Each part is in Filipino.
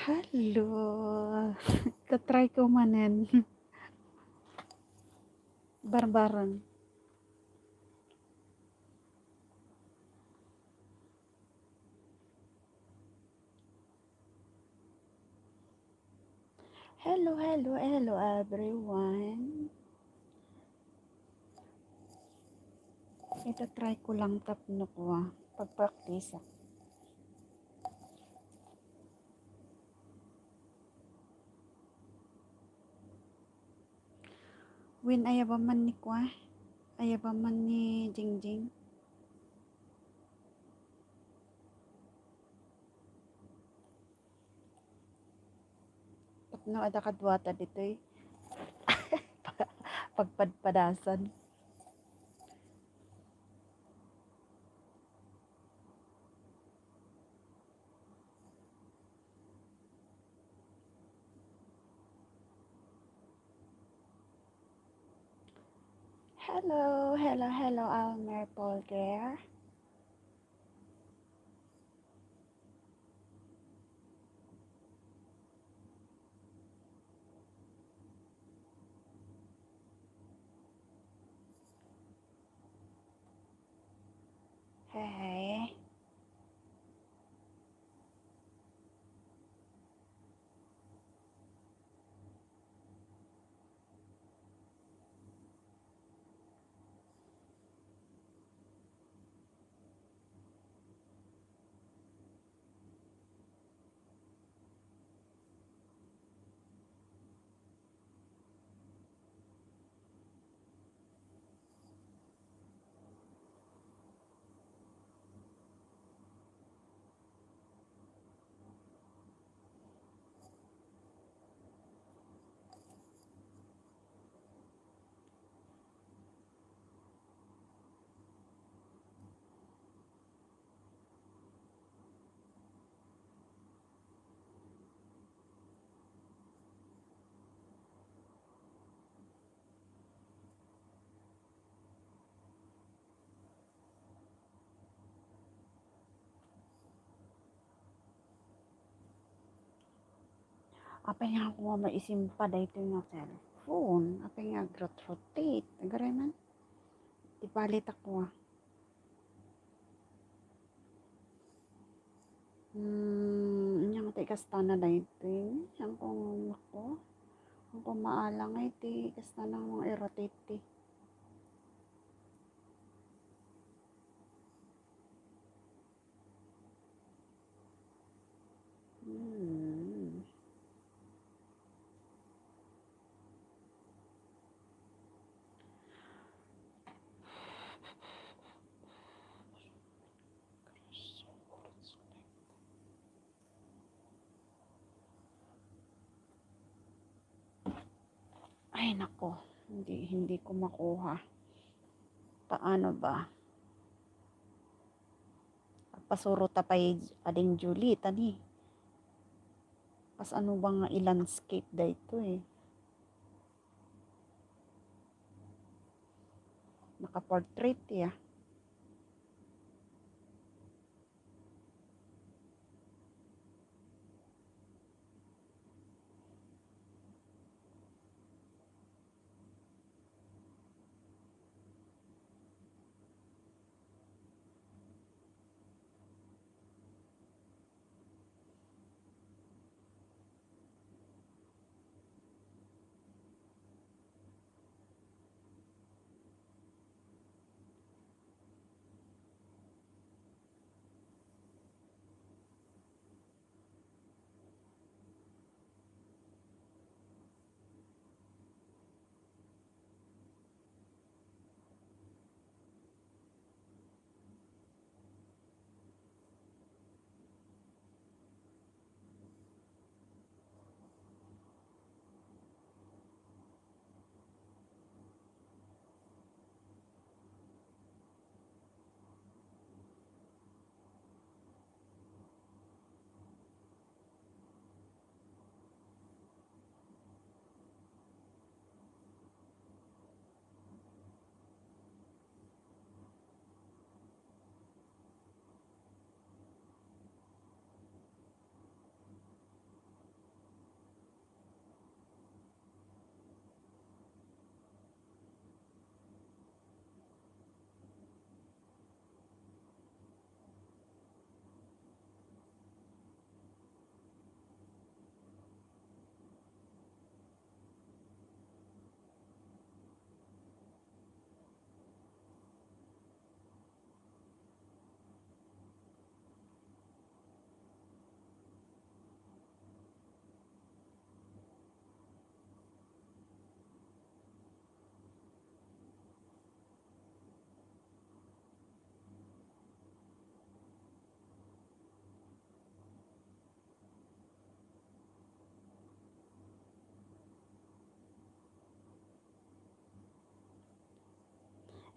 Halo, ta-try ko manen, bareng-bareng. Hello, hello, hello everyone. Ita-try ko lang tapno ko pag-practice. Win ayaba man ni kwa, ayaba man ni Jingjing. Tapno ada kadwata ditoy. Pagpadpadasan. Hello, hello, hello, Almer Polger. Hey. Apa yang aku mau maisimpa da ito yung cellphone. Apa yang agrot-rotate. Agaray man. Ipalit ako yang ti kastana da ito yang kung ako. Ang kumaalang ay ti kastana mga i-rotate. Ay nako, hindi ko makuha. Paano ba? Pasuro tapay ading Julie tani. Pas ano ba nga i-landscape da ito Naka-portrait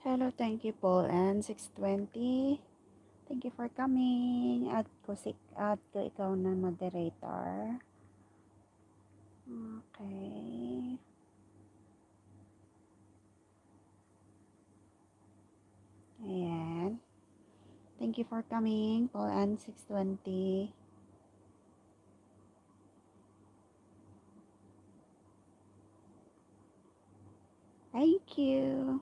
Hello, thank you, Paul, and 620. Thank you for coming. At ko ikaw na moderator. Okay. Ayan. Thank you for coming, Paul, and 620. Thank you.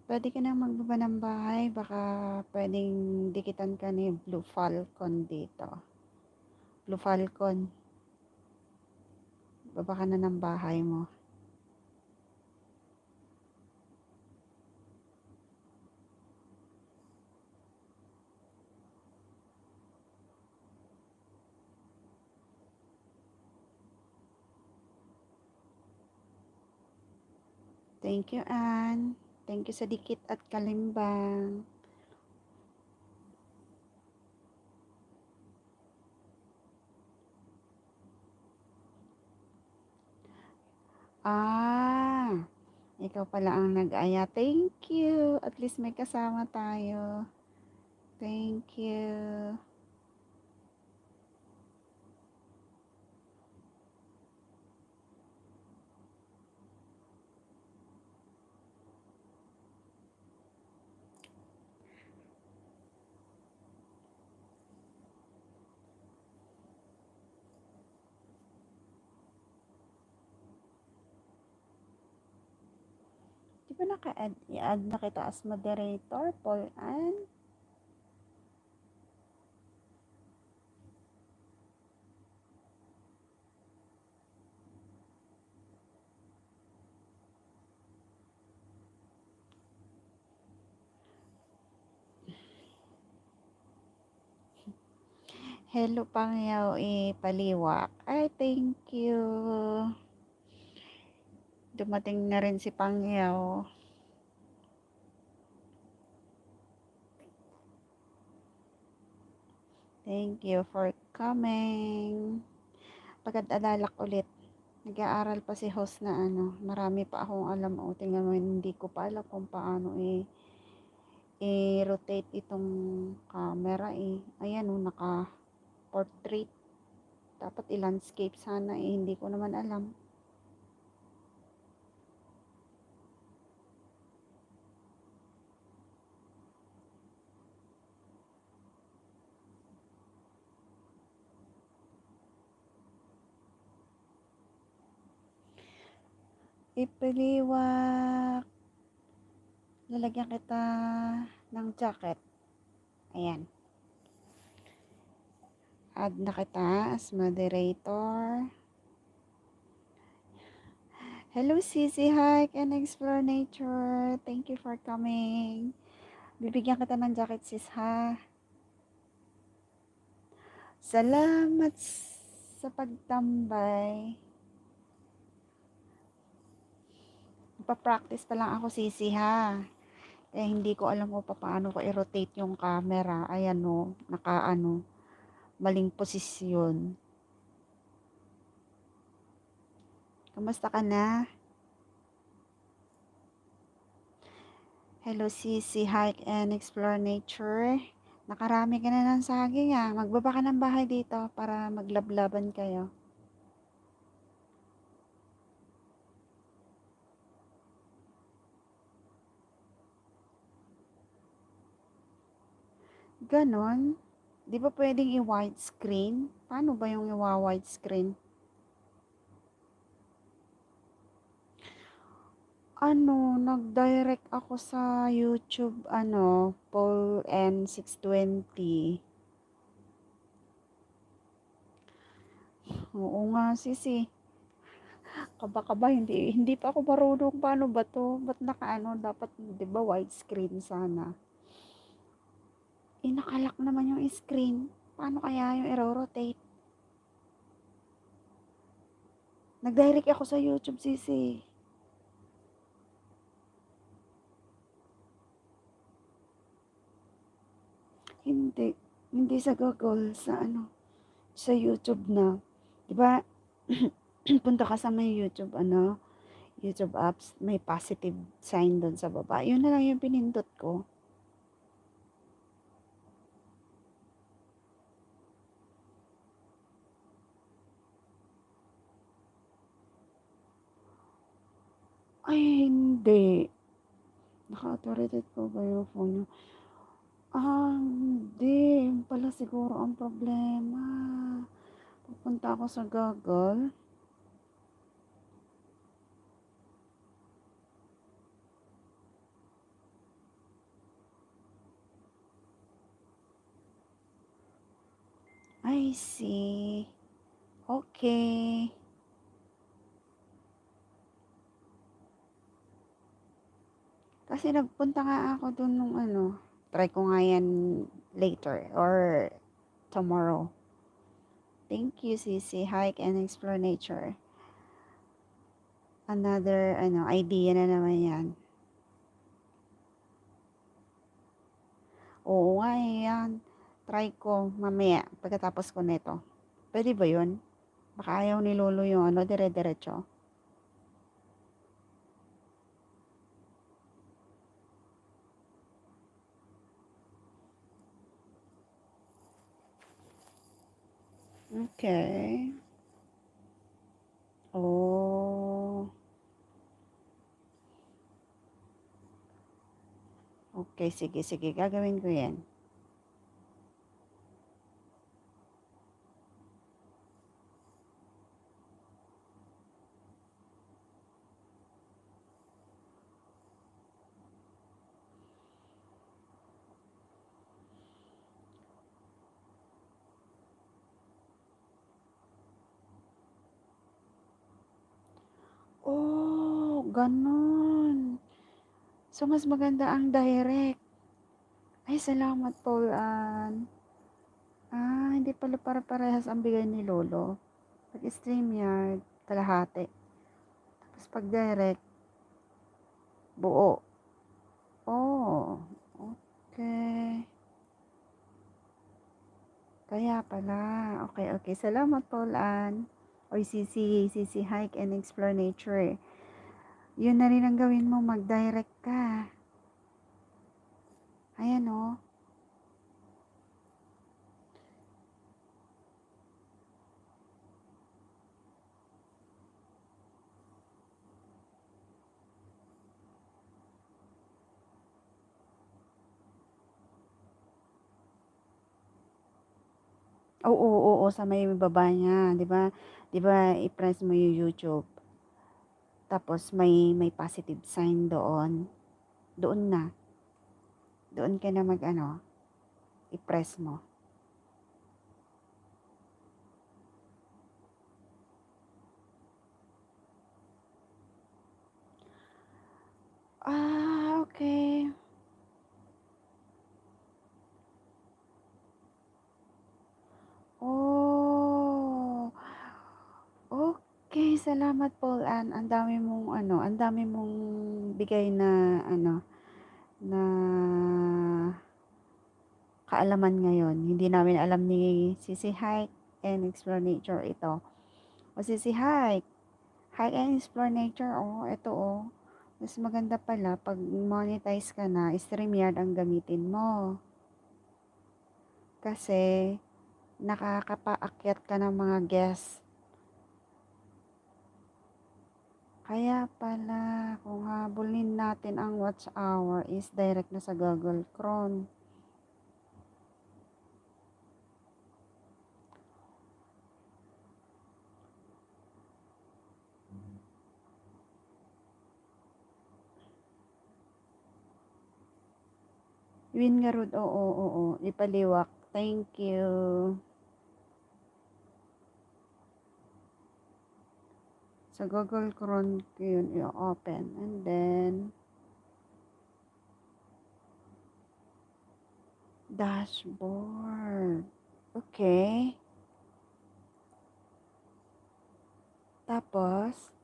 Pwede ka na magbaba ng bahay. Baka pwedeng dikitan ka ni Blue Falcon dito. Blue Falcon. Baba ka na ng bahay mo. Thank you, Ann. Thank you sa dikit at kalimbang. Ikaw pala ang nag-aya. Thank you. At least may kasama tayo. Thank you. Di ba naka-add? I-add na kita as moderator, Paul Ann? Hello, Pangyaw Paliwak. Ay, thank you. Dumating na rin si Pangyaw. Thank you for coming. Pagkadalalak ulit. Nag-aaral pa si host na marami pa akong alam. O, tingnan mo, hindi ko pa alam kung paano i-rotate itong camera Ayan naka-portrait. Dapat i-landscape sana hindi ko naman alam. Ipaliwak. Lalagyan kita ng jacket. Ayan. Add na kita as moderator. Hello, Sisi Hike and Explore Nature. Thank you for coming. Bibigyan kita ng jacket, sis, ha? Salamat sa pagtambay. Nagpa-practice pa lang ako, Sisi, ha? Eh, hindi ko alam kung paano ko i-rotate yung camera. Ayan maling posisyon. Kamusta ka na? Hello, Sisi Hike and Explore Nature. Nakarami ka na ng saging Magbaba ka ng bahay dito para maglablaban kayo. Ganon? Di ba pwedeng i-widescreen? Paano ba yung i-widescreen? Nag-direct ako sa YouTube, Paul N 620. Oo nga, sisi. Kaba-kaba, hindi pa ako marunong. Paano ba to? Ba't dapat, di ba, widescreen sana? Nakalak naman yung screen. Paano kaya yung i-rotate? Nag-direct ako sa YouTube, sisi. Hindi sa Google, sa YouTube na. 'Di ba? punta ka sa may YouTube ano, YouTube apps, may positive sign dun sa baba. Yun na lang yung pinindot ko. Ay, hindi. Naka-authorized po ba yung phone niyo? Hindi. Yun pala siguro ang problema. Pupunta ako sa Google. I see. Okay. Kasi nagpunta nga ako dun nung ano. Try ko nga yan later or tomorrow. Thank you, Sisi. Hike and explore nature. Another, idea na naman yan. Oo nga eh, yan. Try ko mamaya pagkatapos ko nito. Pwede ba yun? Baka ayaw ni Lolo yung dire-diretso. Okay. Oh. Okay, sige, sige. Gagawin ko yan. Oh, ganun. So, mas maganda ang direct. Ay, salamat, Paul Ann. Hindi pala para-parehas ang bigay ni Lolo. Pag StreamYard, kalahati. Tapos pag direct, buo. Oh, okay. Kaya pala. Okay, okay. Salamat, Paul Ann. Oy, Sisi Hike and Explore Nature. Yun na rin ang gawin mo, mag-direct ka. Ayan, oh. Oo, oo, sa may baba niya, 'di ba? 'Di ba i-press mo yung YouTube. Tapos may positive sign doon. Doon na. Doon ka na i-press mo. Okay. Oh. Okay, salamat Paul Ann. Ang dami mong bigay na na kaalaman ngayon. Hindi namin alam ni Sisi Hike and Explore Nature ito. O Sisi Hike, Hike and Explore Nature, ito Mas maganda pala pag monetize ka na, StreamYard ang gamitin mo. Kasi nakakapaakyat ka ng mga guests. Kaya pala, kung habulin natin ang watch hour is direct na sa Google Chrome. Wingarud, oo. Ipaliwak. Thank you. Sa Google Chrome ko yun i-open. And then, dashboard. Okay. Tapos,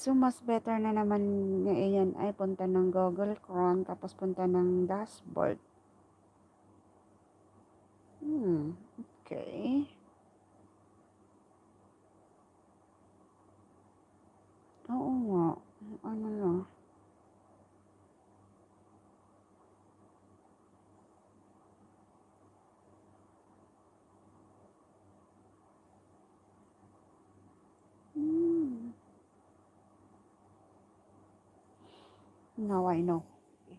So, mas better na naman ngayon ay punta ng Google Chrome, tapos punta ng dashboard. Okay. Oo nga. Ano na. Hmm. Now I know.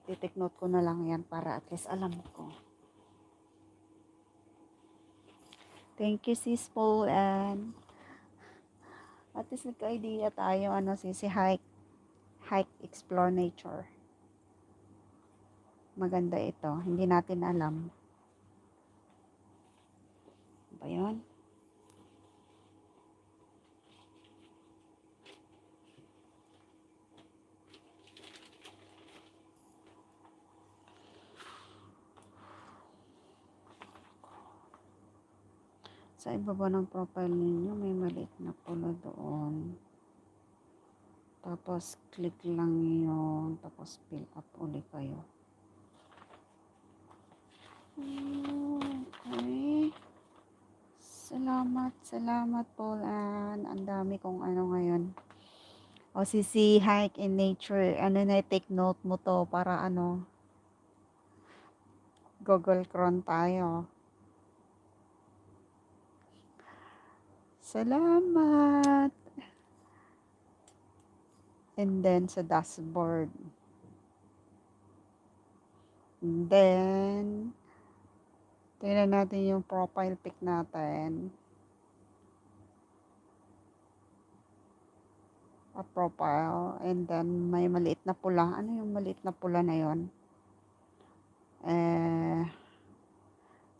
I-take note ko na lang yan para at least alam ko. Thank you, Sis Paul, and at least nagka-idea tayo, ano, si hike, explore nature. Maganda ito. Hindi natin alam. Ba yun? Sa ibaba ng profile ninyo, may maliit na pula doon. Tapos, click lang yun. Tapos, fill up ulit kayo. Okay. Salamat Paul, and ang dami kong ano ngayon. O si hike in nature, ano na, take note mo to para ano, Google Chrome tayo. Salamat! And then, sa dashboard. And then, tingnan natin yung profile pic natin. A profile. And then, may maliit na pula. Ano yung maliit na pula na yon?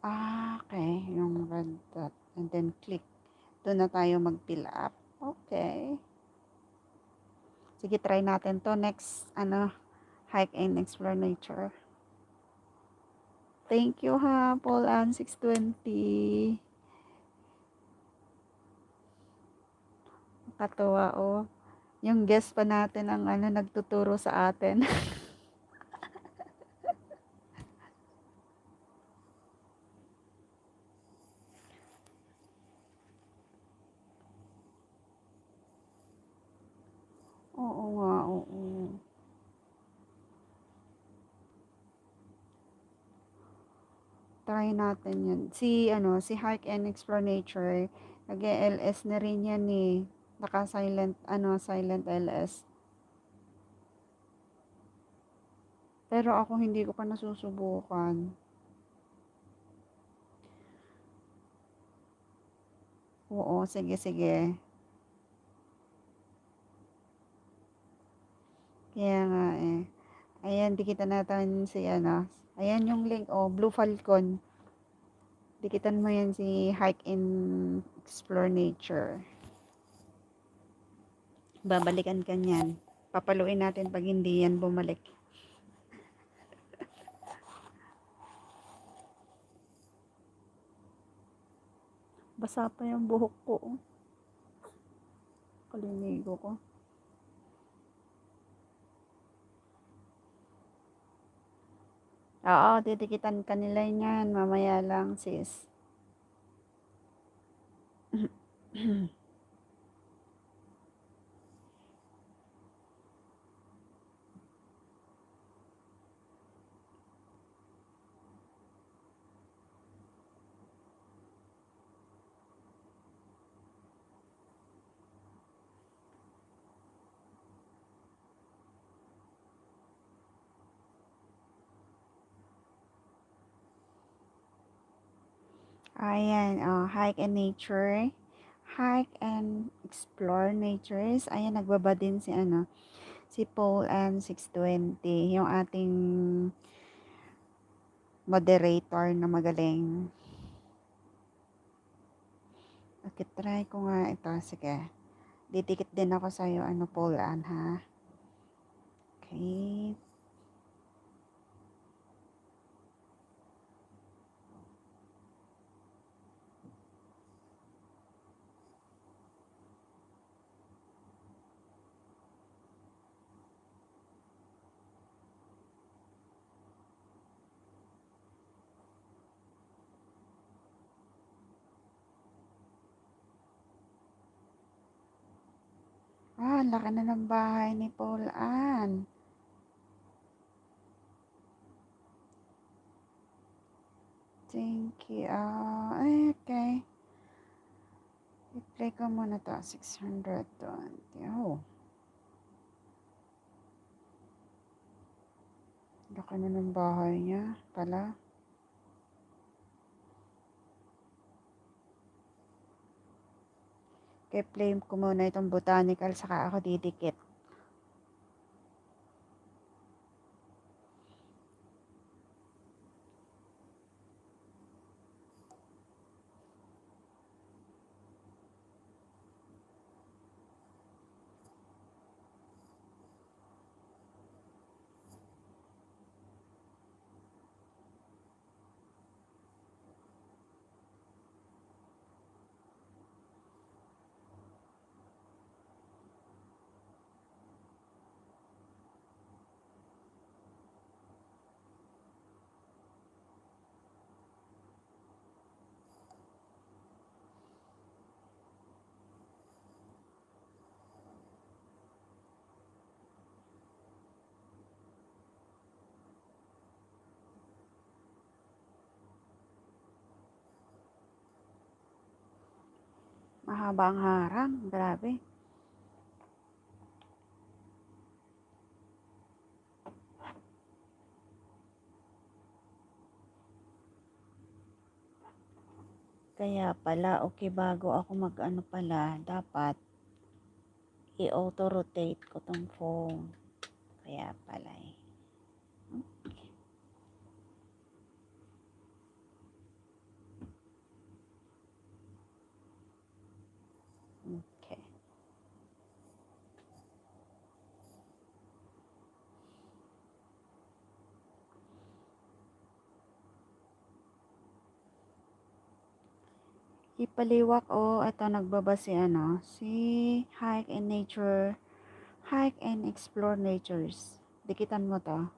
Okay. Yung red dot. And then, click. Doon na tayo mag-fill up. Okay. Sige, try natin to. Next, hike and explore nature. Thank you ha, Paul Ann 620. Katuwa, oh. Yung guest pa natin ang nagtuturo sa atin. Oo nga, oo. Try natin yun. Si Hike and Explore Nature, nag-LS na rin yan eh. Naka-silent, silent LS. Pero ako hindi ko pa nasusubukan. Oo, sige. Kaya nga eh. Ayan, dikitan natin Ayan yung link, Blue Falcon. Dikitan mo yan si Hike and Explore Nature. Babalikan ka niyan. Papaluin natin pag hindi yan bumalik. Basa pa yung buhok ko. Kalinigo ko. Oo, titikitan ka nila yan. Mamaya lang, sis. Ayan, hike and nature. Hike and explore natures. Ayan, nagbaba din si Paul and 620. Yung ating moderator na magaling. Okay, try ko nga ito. Sige. Didikit din ako sa'yo, Paul Ann, ha? Okay. laki na ng bahay ni Paul Ann. Thank you. Okay. I-play ko muna to. 620. Oh. Laki na ng bahay niya pala. Okay, play ko muna itong botanical saka ako didikit. Mahaba ang harang. Grabe. Kaya pala, okay, bago ako mag-ano pala, dapat i-auto-rotate ko tong phone. Kaya pala eh. Okay. Ipaliwak, ito nagbaba si Hike and Nature, Hike and Explore Natures. Dikitan mo to.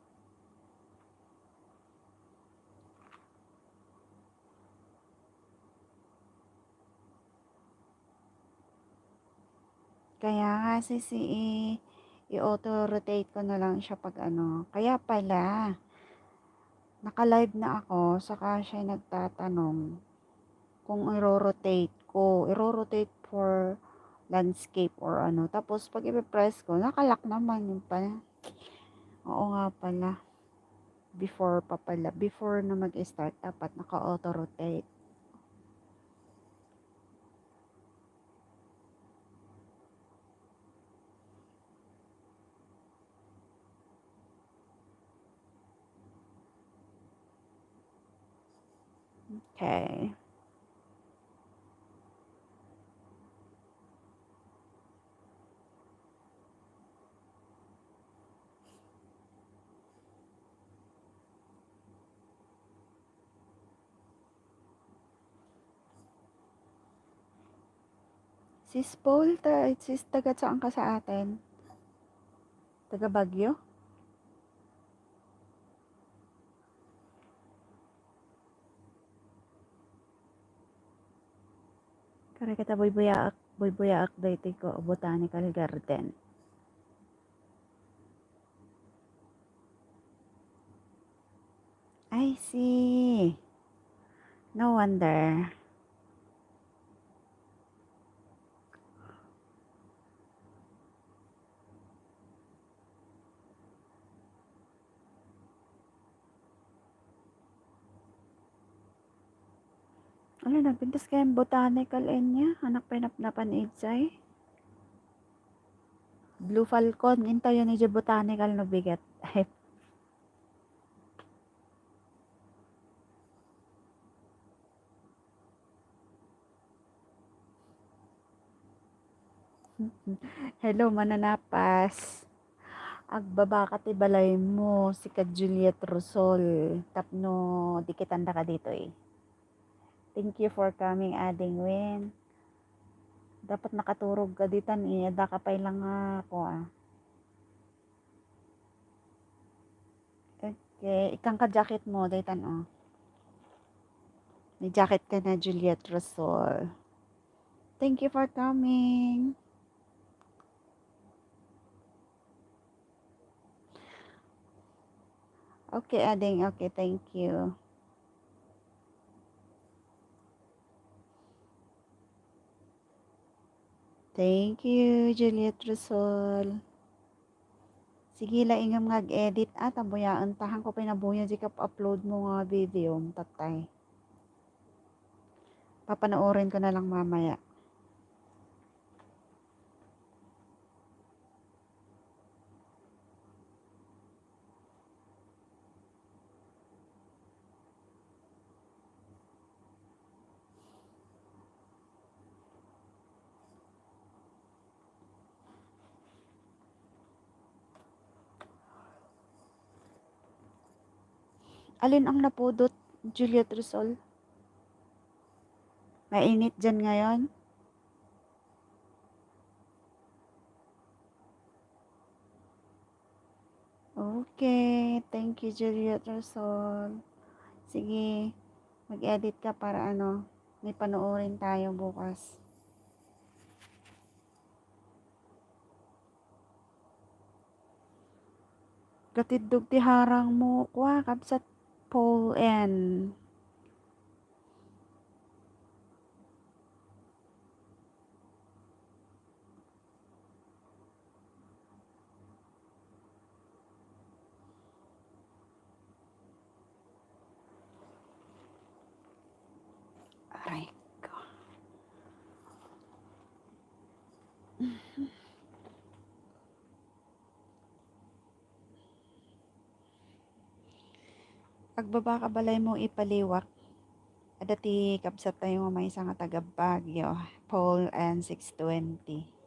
Kaya nga i-auto-rotate ko na lang siya pag Kaya pala, naka-live na ako, saka siya nagtatanong kung i-rotate ko. I-rotate for landscape or Tapos pag i-press ko, nakalock naman yung pala. Oo nga pala. Before na mag-start, dapat naka-auto-rotate. Okay. Sis Paul, taga saan ka sa atin? Taga Baguio? Kaya kita buy-buyaak dito ko botanical garden. I see. No wonder. Ano, nagpintas kayang botanical niya? Anak pinapnapan itsay? Blue Falcon, into yun ni botanical no bigat. Ay, hello, mananapas. Agbaba ka ti balay mo, si ka Juliet Rosol. Tapno, dikitanda ka dito eh. Thank you for coming, Ading Win. Dapat nakaturog ka dito ni, ada ka pa lang ako Okay, ikang ka-jacket mo, daytan May jacket ka na, Juliet Rosol. Thank you for coming. Okay, ading. Okay, thank you. Thank you, Juliet Rosol. Sige, laingam ngag-edit at abuyaan tahan ko pinabuya di kap upload mo nga video, tatay. Papanoorin ko na lang mamaya. Alin ang napudot, Juliet Rosol? Mainit dyan ngayon? Okay, thank you, Juliet Rosol. Sige, mag-edit ka para ano, may panoorin tayo bukas. Katidog ti harang mo, kwa, kapsat Paul N. Aray ko. Pagbaba ka balay mo ipaliwak. Adati kapsat tayo may isang taga Baguio. Paul N. 620.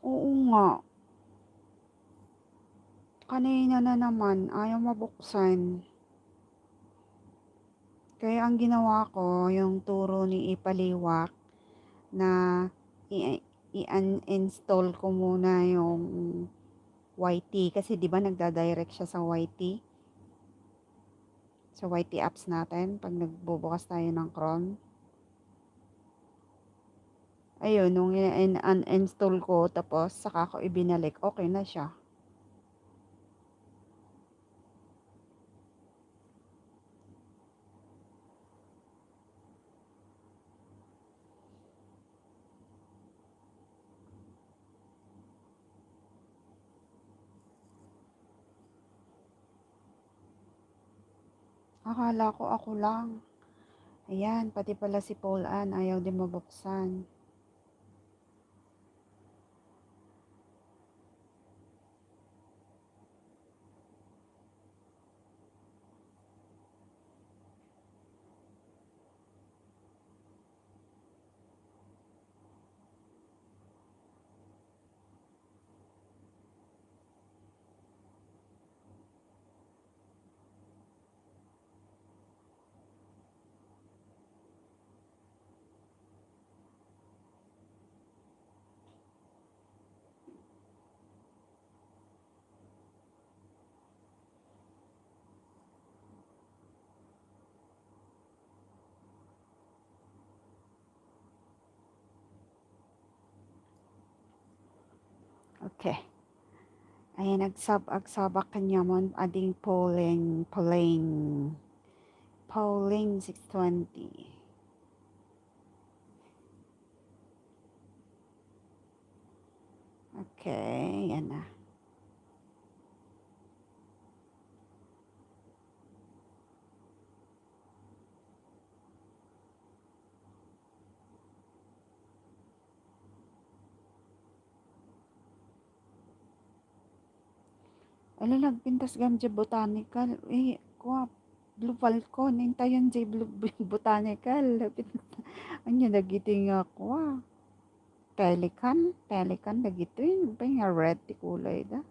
Oo nga. Kanina na naman, ayaw mabuksan. Kaya ang ginawa ko, yung turo ni Ipaliwak na i-uninstall ko muna yung YT kasi 'di ba nagda-direct siya sa YT? Sa YT apps natin pag nagbubukas tayo ng Chrome. Ayun, nung uninstall ko tapos saka ko ibinalik, okay na siya. Akala ko ako lang. Ayan, pati pala si Paul Ann ayaw din mabuksan. Okay. Ayan, agsabak kanya mo ading polling 620. Okay, yan na. Ala, nagpintas gamja botanical. Eh, kuha, Blue Falcon, hintayon jay Blue Botanical. Lapit anya dagiti nga ako Pelican dagiti pa nga red ti kulay da.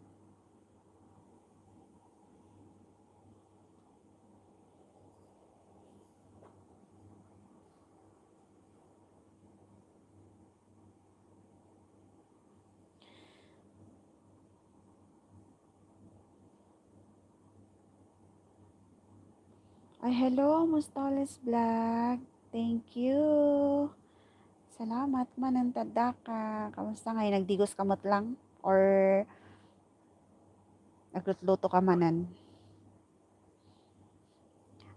Ay hello, Mustoles Vlog. Thank you. Salamat manen tadda ka. Kamusta ngayon? Nagdigos kamot lang? Or naglutluto ka manan?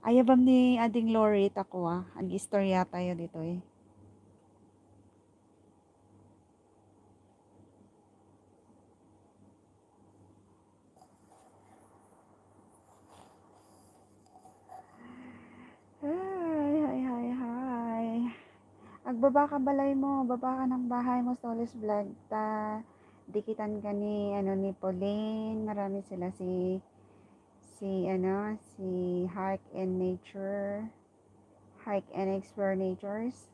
Ayabam ni ading Lori tako ang istorya tayo dito eh. Hi. Agbaba ka balay mo, baba ka ng bahay mo, Solis Vlog, ta dikitan ka ni, ni Pauline, marami sila si Hike and Nature, Hike and Explore Natures.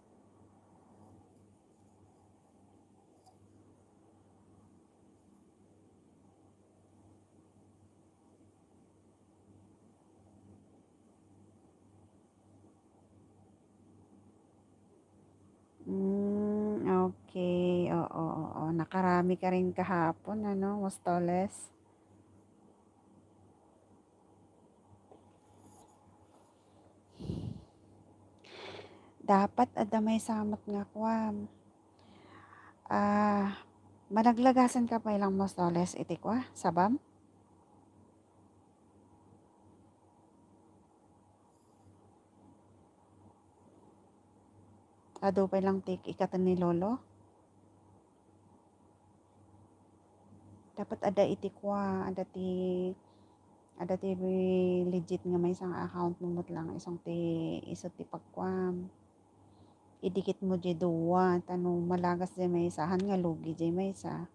Okay, oo. Nakarami ka rin kahapon, Mostoles? Dapat adamay samot nga kwam. Managlagasan ka pa ilang Mostoles iti kwa, sabam? Ado pa lang tik ikatan ni Lolo? Dapat ada iti kwa, ada ti legit nga may isang account mo lang isang ti iso ti pagkwam. Idikit mo di duwa, tanong malagas di may isahan nga lugi di may isa.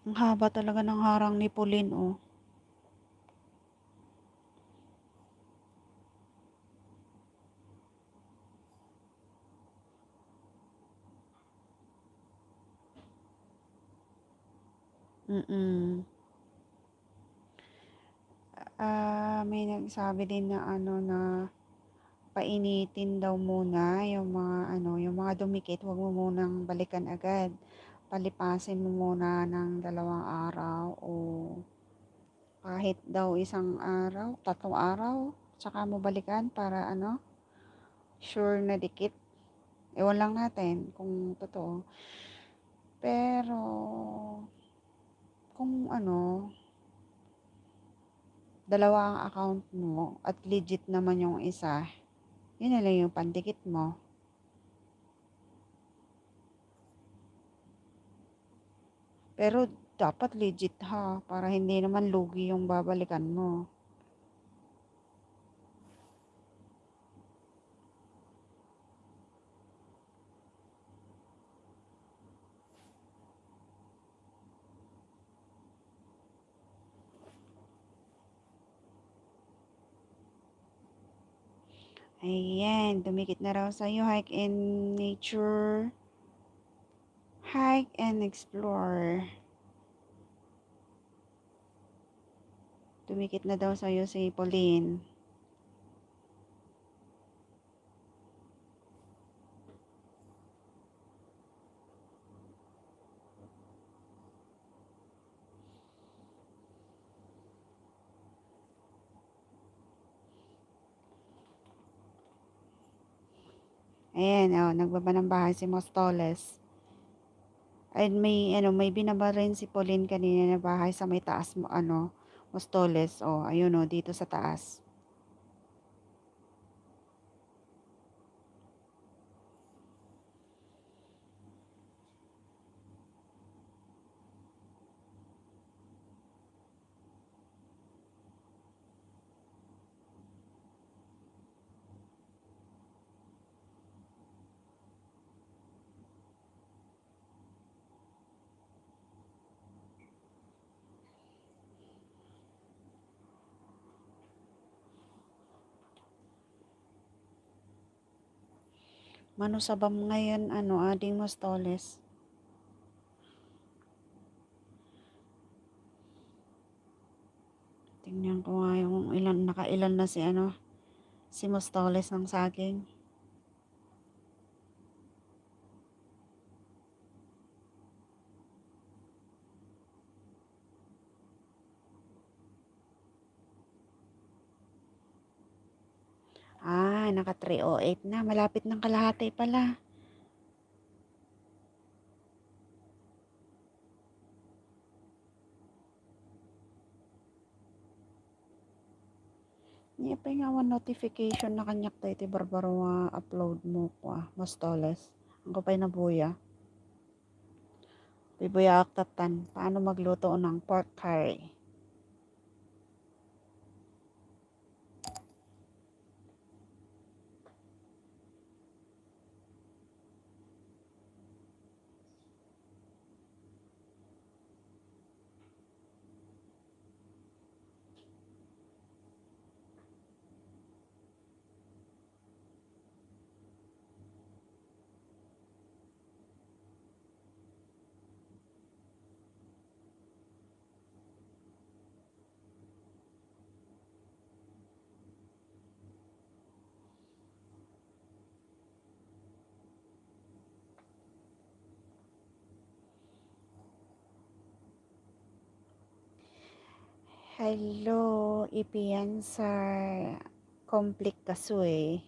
Ang haba talaga ng harang ni Pauline, oh. Mm. May nagsabi din na na painitin daw muna yung mga dumikit, wag mo munang balikan agad. Palipasin mo muna ng 2 araw o kahit daw 1 araw, 3 araw, tsaka mo balikan para sure na dikit. Ewan lang natin kung totoo. Pero kung 2 ang account mo at legit naman yung isa, yun na lang yung pandikit mo. Pero dapat legit ha, para hindi naman lugi yung babalikan mo. Ayan, dumikit na raw sa'yo, Hike and Nature. Hike and Explore. Dumikit na daw sa'yo si Pauline. Ayan, nagbaba ng bahay si Mostoles. Ay may binaba rin si Pauline kanina na bahay sa may taas mo, Mostoles. Ayun dito sa taas. Mano sabam ngayon, ading Mostoles. Tingnan ko nga yung nakailan na si Mostoles ng saging. Naka 308 na. Malapit ng kalahati pala. Niya pa nga one notification na kanyak tayo iti barbaro upload mo ko Mostoles. Ang kapay na buya. Bibuya aktatan. Paano magluto ng pork curry? Hello, Ipian sir. Komplik kasoy.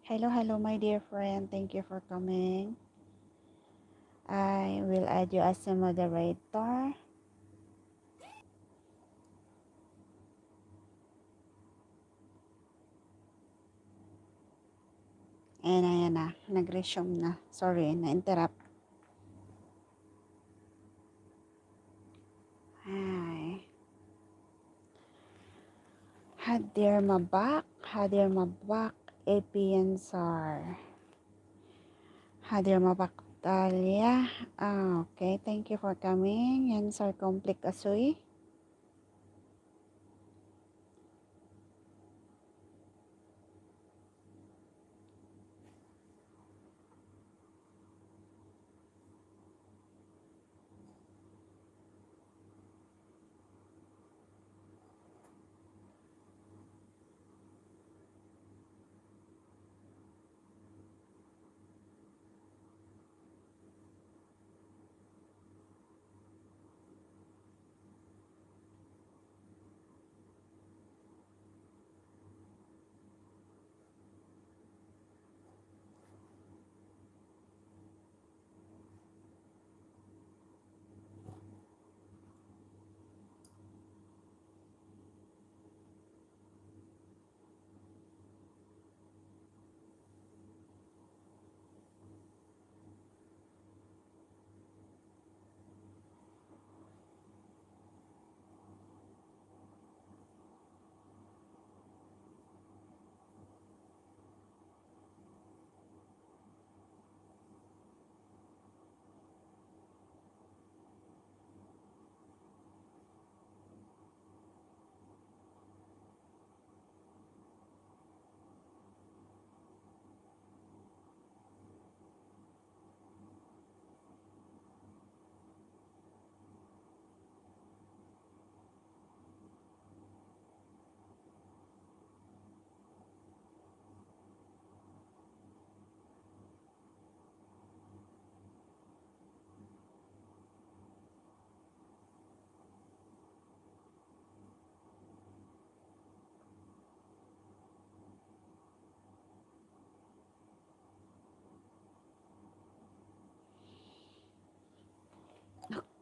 Hello, my dear friend. Thank you for coming. I will add you as a moderator. Ayan na. Nag-resume na. Sorry, na-interrupt. Hi. Hadir mabak. Ipian sir. Hadir mabak Talia. Okay, thank you for coming. Yan sir, komplik kasoy.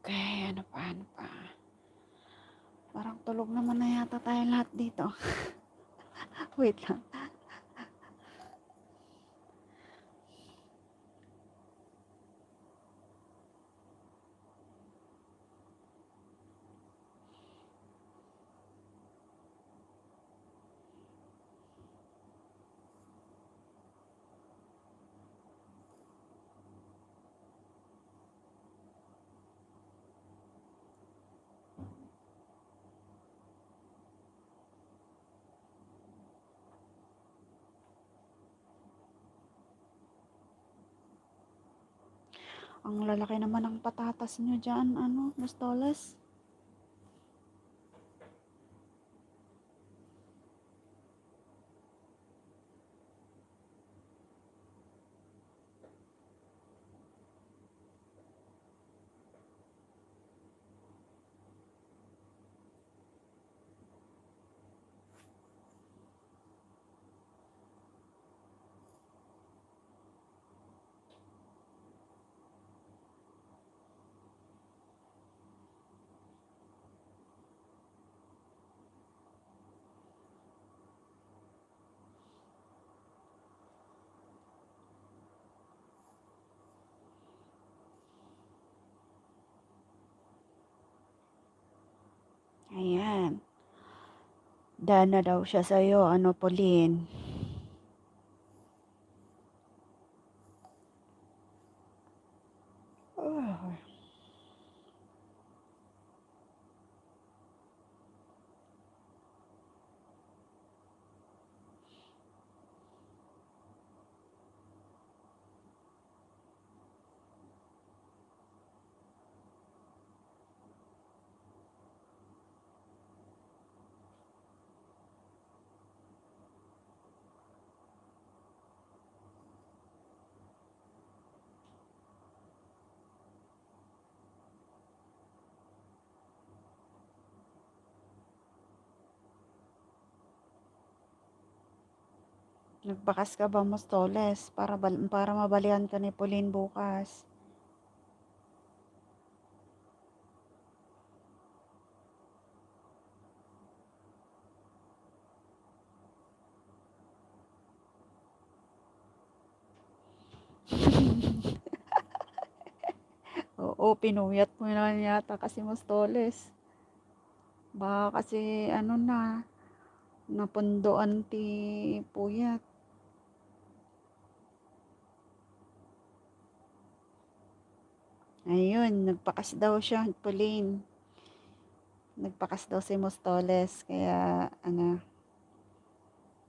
Okay, ano pa? Parang tulog naman na yata tayo lahat dito. Wait lang. Ang lalaki naman ng patatas nyo dyan, ano, Mostoles. Ayan. Dana daw siya sa'yo, ano, Pauline. Oh. Nagbakas ka ba, Mostoles? Para mabalian ka ni Pauline bukas. Oo, pinuyat mo na yata kasi, Mostoles. Baka kasi, ano na, napundoan ti puyat. Ayun, nagpakas daw siya, Pauline. Nagpakas daw si Mostoles. Kaya, ano,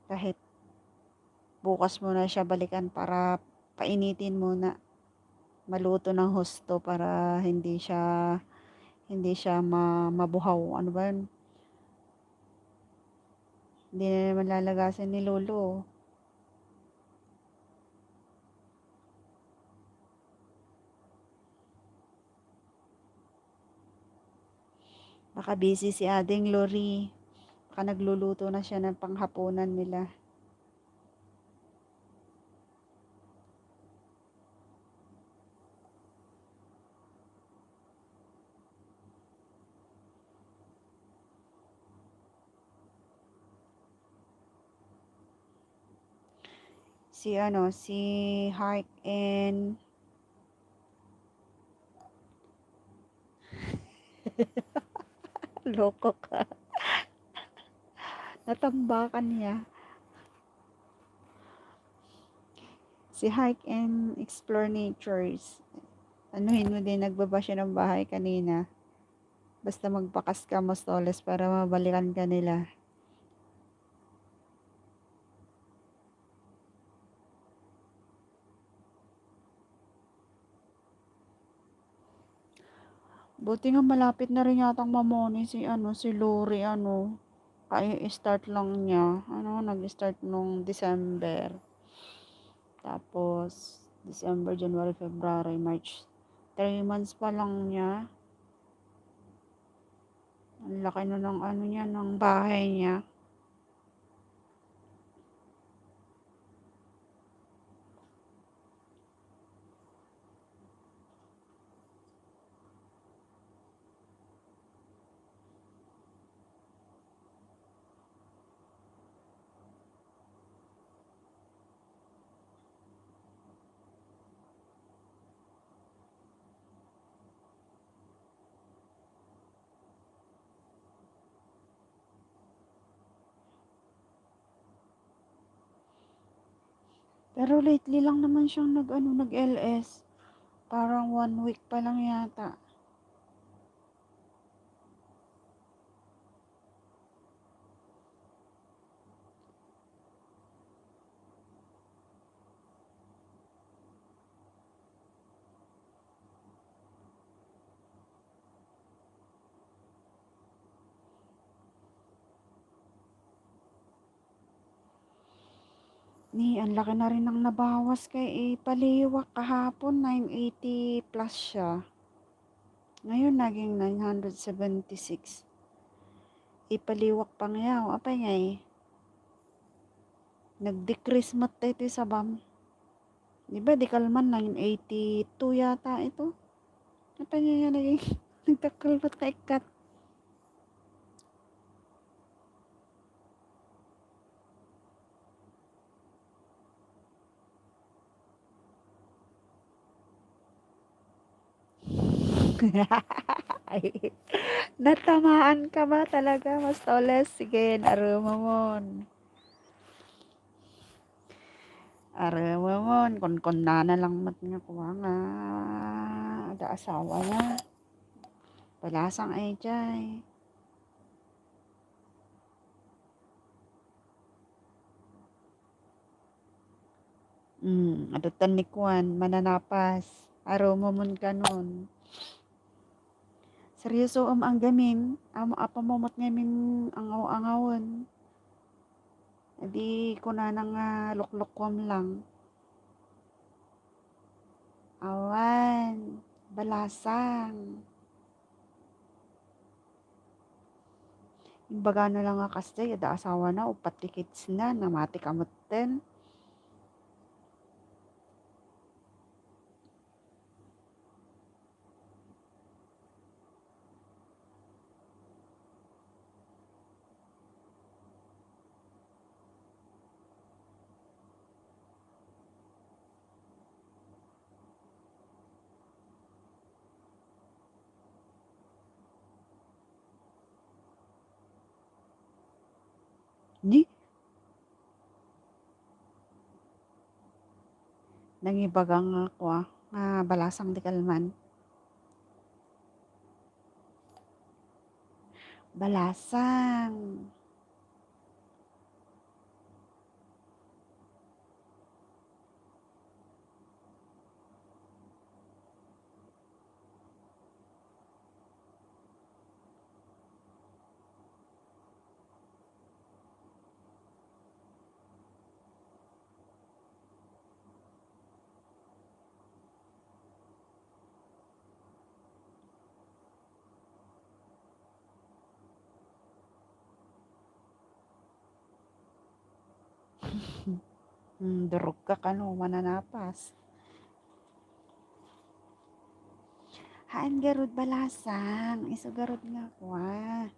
kahit bukas mo na siya balikan para painitin muna. Maluto ng husto para hindi siya mabuhaw. Ano ba yun? Hindi na naman lalagasin ni Lolo. Baka busy si Ading Lori. Baka nagluluto na siya ng panghapunan nila. Si Hike and loko ka. Natambakan niya. Si Hike and Explore Natures. Anuhin mo din, nagbaba siya ng bahay kanina. Basta magpakas ka, Mostoles, para mabalikan ka nila. Buti nga malapit na rin yatang mamoni si Lori, ano. Start lang niya. Ano, nag-start nung December. Tapos, December, January, February, March. 3 months pa lang niya. Ang laki na ng ano niya, ng bahay niya. Pero lately lang naman siyang nag-LS. Parang 1 week pa lang yata. Ang laki na rin ng nabawas kay Paliwak kahapon 980 plus siya. Ngayon naging 976. Ipaliwak pang yaw. Apa nga nag-decrease mat ito sa BAM. Diba di kalman 982 yata ito. Apa nga naging nagtakalbat ka ikat. Ay, natamaan ka ba talaga, Mas Toles? Sige, arumamon. Arumamon, kon na lang mat nga kuha nga. Ada asawa na. Palasang ay jay. Adutan ni Kwan, mananapas. Arumamon ka nun. Seryoso ang gamin. Apa momot ngamin ang angawon. Edi ko na nang luklukwam lang. Awan, balasang. Imbaga na lang nga kasi, ada asawa na, upat kids na, namati kamot din. Ni, nangibagang ako nga balasang di kalman. Balasang. Durog ka kano, mananapas. Haan garud balasang, iso garud nga kwa.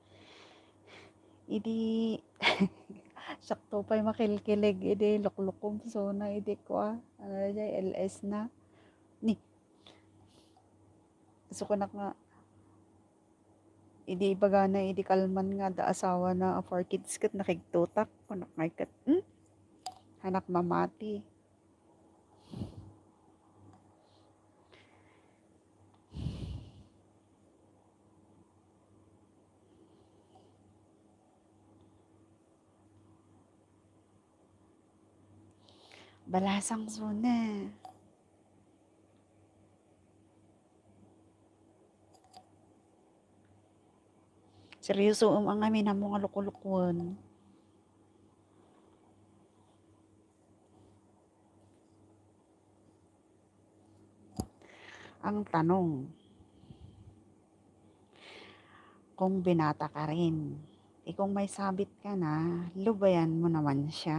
Idi, sakto pa'y makilkilig, idi luklukom so na idi kwa. Ano dyan, LS na. Ni, gusto ko na nga, idi ibaga na, idi kalman nga, da asawa na, 4 kids kat nakigtutak, kunak ngay kat, anak mamati. Balasang suna. Seryoso ang amin na mga lukulukwan. Ang tanong, kung binata ka rin, kung may sabit ka na, lubayan mo naman siya.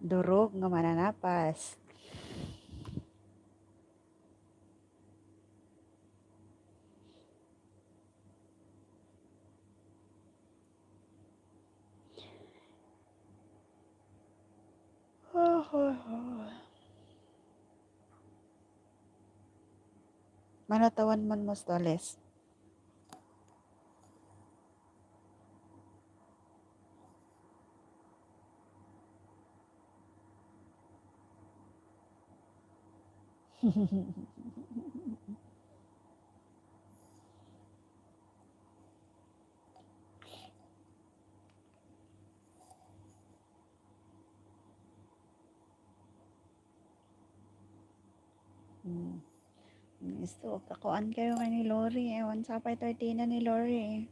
Durog nga mananapas. Manatawan man Mas Toles. Hmm. Gusto, kakuan kayo kay ni Lori. Ewan sa pa'y 13 na ni Lori eh.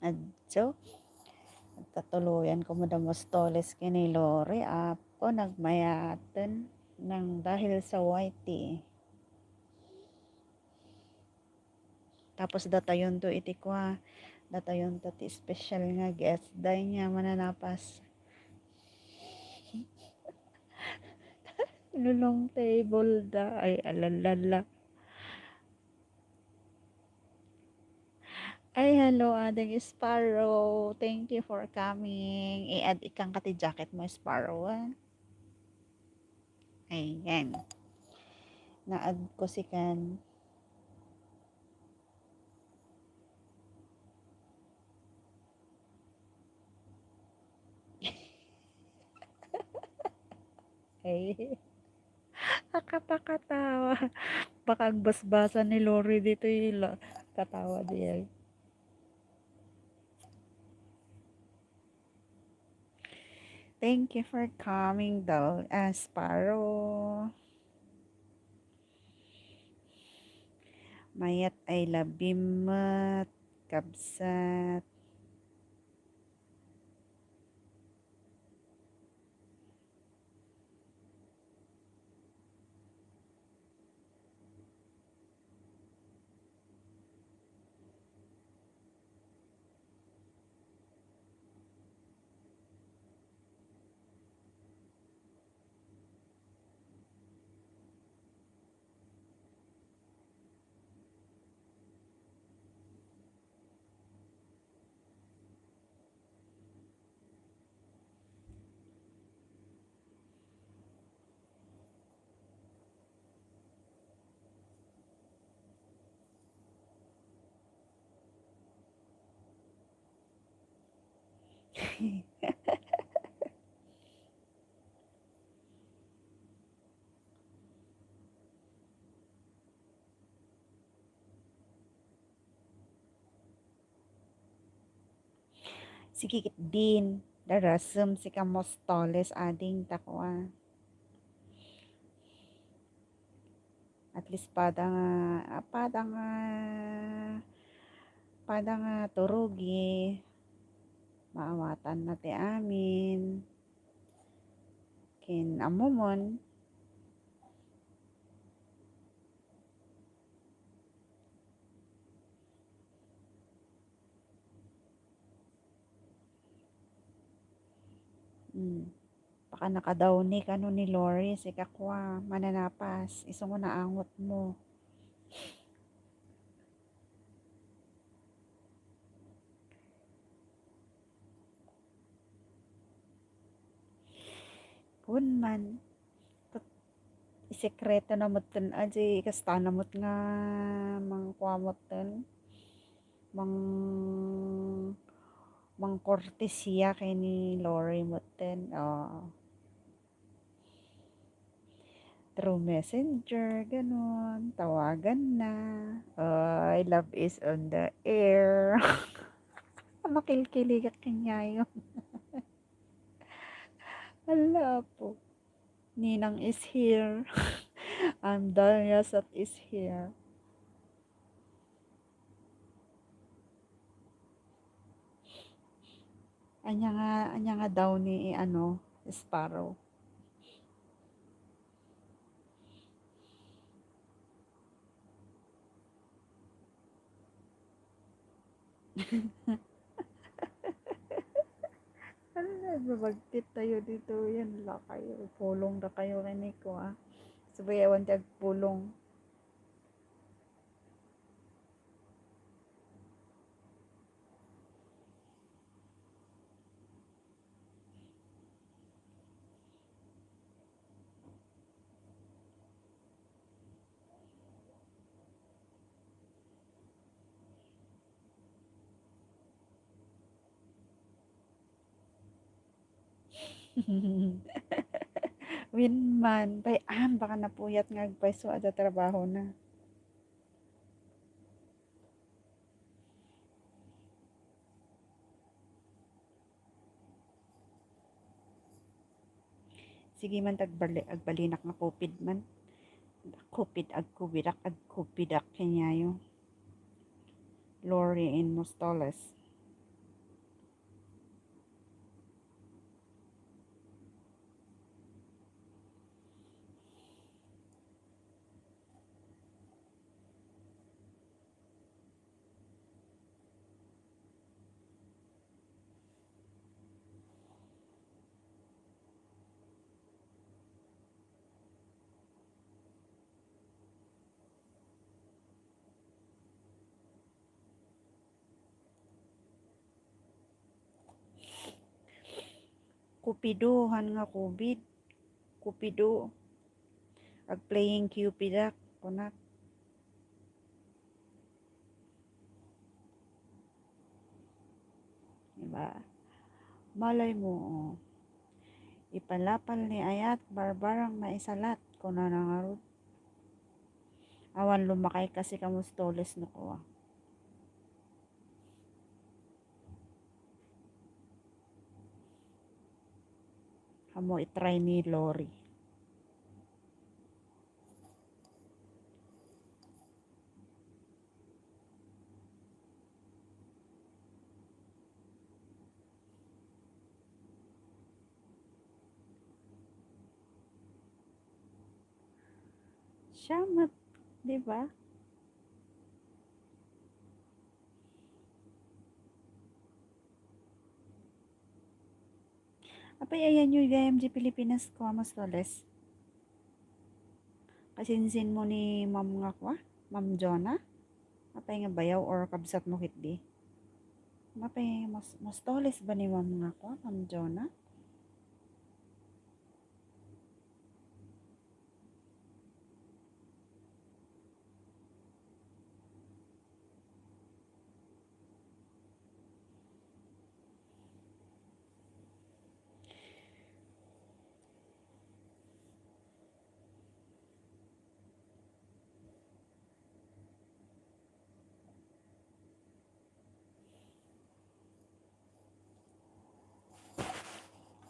Adjo, tatuluyan ko mo Mostoles kini Lori. Ako nagmayaten nang dahil sa white eh. Tapos datayon to iti kwa. Datayon to ti special nga guest. Dahil niya mananapas. Lulong table da. Ay alalala. Ay, hello, Ading Sparrow. Thank you for coming. I-add ikang kati jacket mo, Sparrow. Ah. Ayan. Na-add ko si Kan. Ay, nakapakatawa. Baka ang basbasan ni Lori dito yung katawa diya. Thank you for coming daw, Sparrow. Mayat ay labimat, kabsat. Sige din. Darasem si Kamostoles ading takwa. At least pada nga turugi. Maawatan na ti amin. Kin amumon. Baka nakadaw ni kano ni Lori si kakwa mananapas. Iso mo naangot mo. Pun man. Isekreto na moten aja kasta na mot nga mangkwamot mang mangkortesya kay ni Lori moten. Oh. Through messenger, ganun. Tawagan na. Ay, love is on the air. Makilkilig at kanyayo. Hala po. Ninang is here. I'm Daryasat is here. Anya nga daw ni Sparrow. Babagtit tayo dito. Yan la kayo. Pulong na kayo kani ko ah. Sabayawan tiyag pulong. Winman, pay baka napuyat nga agpay so ada trabaho na. Sige man agbalinak nga kupid man. Kupid ag kupidak kanyayo. Lori in Mostoles. Kupiduhan nga kubid. Kupido. Ag playing cupidak. Kunak. Diba? Malay mo, oh. Ipalapal ni Ayat, barbarang maisalat. Kuna na nga ro. Awan lumakay kasi kamustoles no ko. Hamo itry ni Lori. Siya, di ba? Apay ayan yung IMG Pilipinas ko Mostoles. Kasinsin mo ni Ma'am nga kwa? Ma'am Jonah? Apay nga bayaw or kabsat mo kitdi? Mapay Mostoles ba ni Ma'am nga kwa? Ma'am Jonah?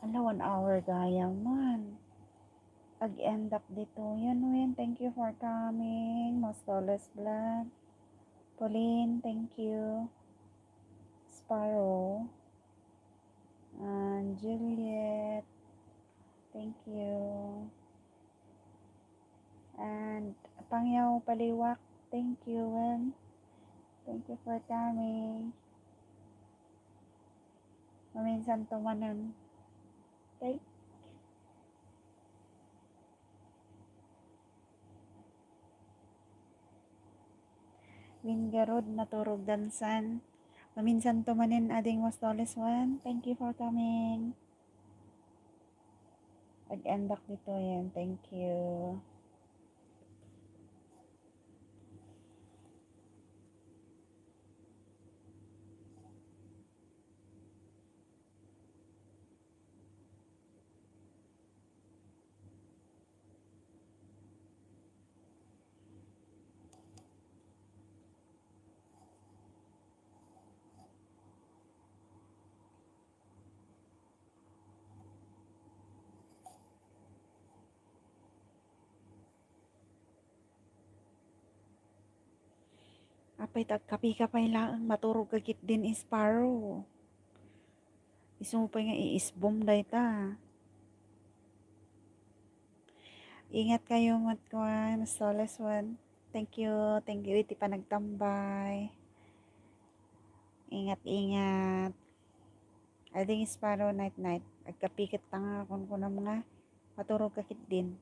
Ala, 1 hour gaya man. Ag-end up dito. Yan, Win. Thank you for coming. Mostoles Vlog. Pauline, thank you. Sparrow. And Juliet. Thank you. And Pangyaw Paliwak. Thank you, Win. Thank you for coming. Maminsan tumanan. Okay. Wingarod naturog dansan. Maminsan tumanin ading Mostoles one. Thank you for coming. Ag-endak dito yan. Thank you. Apay kapi-kapay lang maturog kagit din Sparrow. Isumupay nga iisbom day ta. Ingat kayo matkuan, Mostoles one. Thank you. Thank you iti panagtambay. Ingat. Ading Sparrow night. Agkapikit ta nga kun mga maturog kakit din.